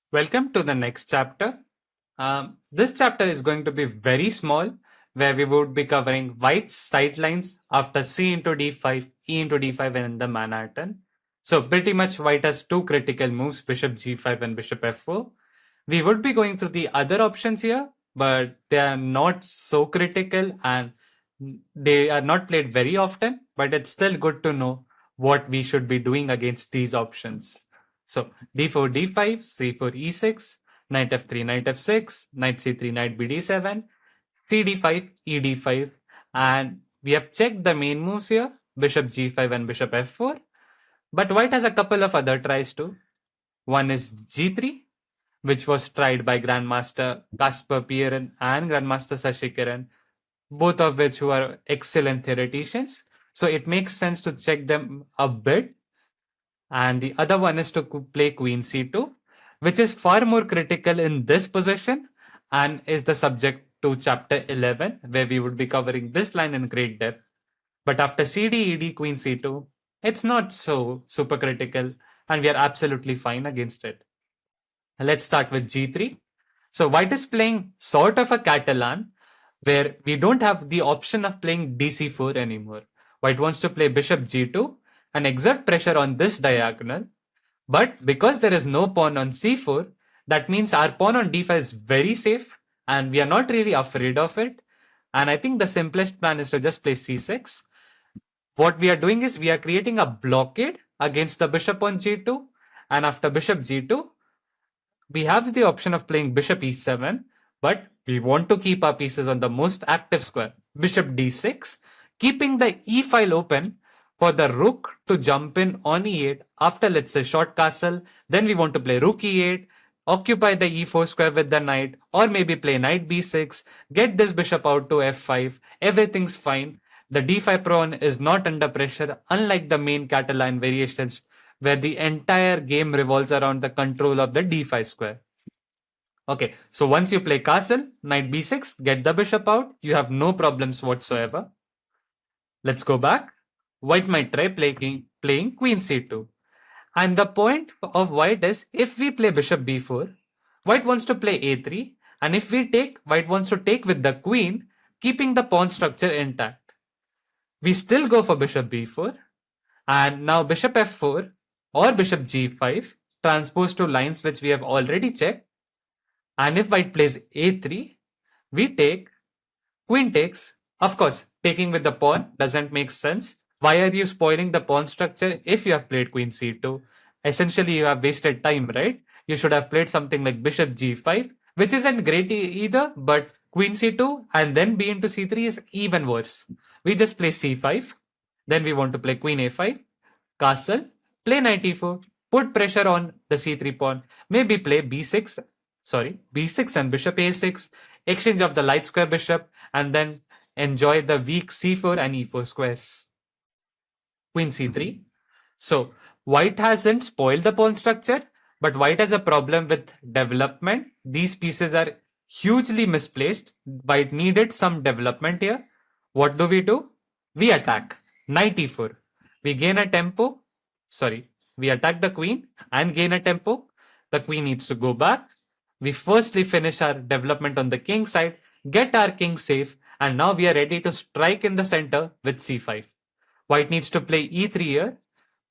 Welcome to the next chapter. This chapter is going to be very small, where we would be covering white's sidelines after c into d5, e into d5, and the Manhattan. So pretty much white has two critical moves, bishop g5 and bishop f4. We would be going through the other options here, but they are not so critical and they are not played very often, but it's still good to know what we should be doing against these options. So d4, d5, c4, e6, knight f3, knight f6, knight c3, knight bd7, cd5, ed5, and we have checked the main moves here, bishop g5 and bishop f4, but white has a couple of other tries too. One is g3, which was tried by Grandmaster Kasper Pieren and Grandmaster Sashikaran, both of which who are excellent theoreticians. So it makes sense to check them a bit. And the other one is to play queen c2, which is far more critical in this position and is the subject to chapter 11, where we would be covering this line in great depth. But after cd, ed, queen c2, it's not so super critical and we are absolutely fine against it. Let's start with g3. So white is playing sort of a Catalan where we don't have the option of playing dc4 anymore. White wants to play bishop g2 and exert pressure on this diagonal. But because there is no pawn on c4, that means our pawn on d5 is very safe and we are not really afraid of it. And I think the simplest plan is to just play c6. What we are doing is we are creating a blockade against the bishop on g2. And after bishop g2, we have the option of playing bishop e7, but we want to keep our pieces on the most active square, bishop d6, keeping the e file open for the rook to jump in on e8 after, let's say, short castle. Then we want to play rook e8, occupy the e4 square with the knight, or maybe play knight b6, get this bishop out to f5. Everything's fine. The d5 pawn is not under pressure, unlike the main Catalan variations where the entire game revolves around the control of the d5 square. Okay, so once you play castle, knight b6, get the bishop out, you have no problems whatsoever. Let's go back. White might try playing queen c2. And the point of white is, if we play bishop b4, white wants to play a3, and if we take, white wants to take with the queen, keeping the pawn structure intact. We still go for bishop b4, and now bishop f4 or bishop g5 transpose to lines which we have already checked. And if white plays a3, we take, queen takes. Of course, taking with the pawn doesn't make sense. Why are you spoiling the pawn structure if you have played queen c2? Essentially, you have wasted time, right? You should have played something like bishop g5, which isn't great either, but queen c2 and then b into c3 is even worse. We just play c5, then we want to play queen a5, castle, play knight e4, put pressure on the c3 pawn, maybe play b6 and bishop a6, exchange of the light square bishop, and then enjoy the weak c4 and e4 squares. Queen c3. So white hasn't spoiled the pawn structure, but white has a problem with development. These pieces are hugely misplaced. White needed some development here. What do? We attack. Knight e4. We gain a tempo. We attack the queen and gain a tempo. The queen needs to go back. We firstly finish our development on the king side, get our king safe, and now we are ready to strike in the center with c5. White needs to play e3 here.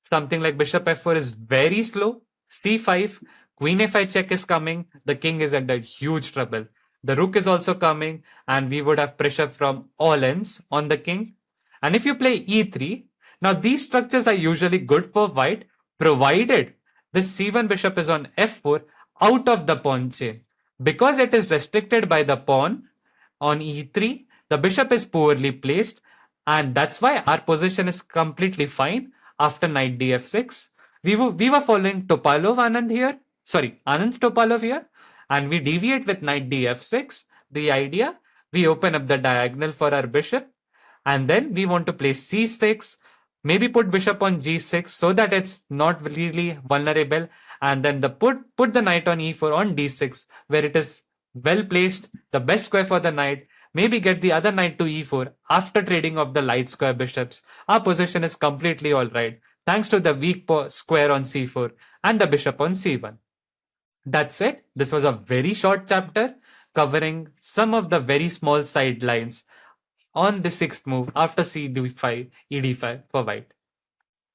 Something like bishop f4 is very slow. c5, queen a5 check is coming. The king is under huge trouble. The rook is also coming, and we would have pressure from all ends on the king. And if you play e3, now these structures are usually good for white, provided this c1 bishop is on f4 out of the pawn chain. Because it is restricted by the pawn on e3, the bishop is poorly placed, and that's why our position is completely fine after knight df6. We were following Anand Topalov here, and we deviate with knight df6. The idea, we open up the diagonal for our bishop, and then we want to play c6, maybe put bishop on g6 so that it's not really vulnerable, and then put the knight on e4 on d6 where it is well placed, the best square for the knight. Maybe get the other knight to e4 after trading off the light square bishops. Our position is completely all right thanks to the weak square on c4 and the bishop on c1. That's it. This was a very short chapter covering some of the very small sidelines on the sixth move after cd5, ed5 for white.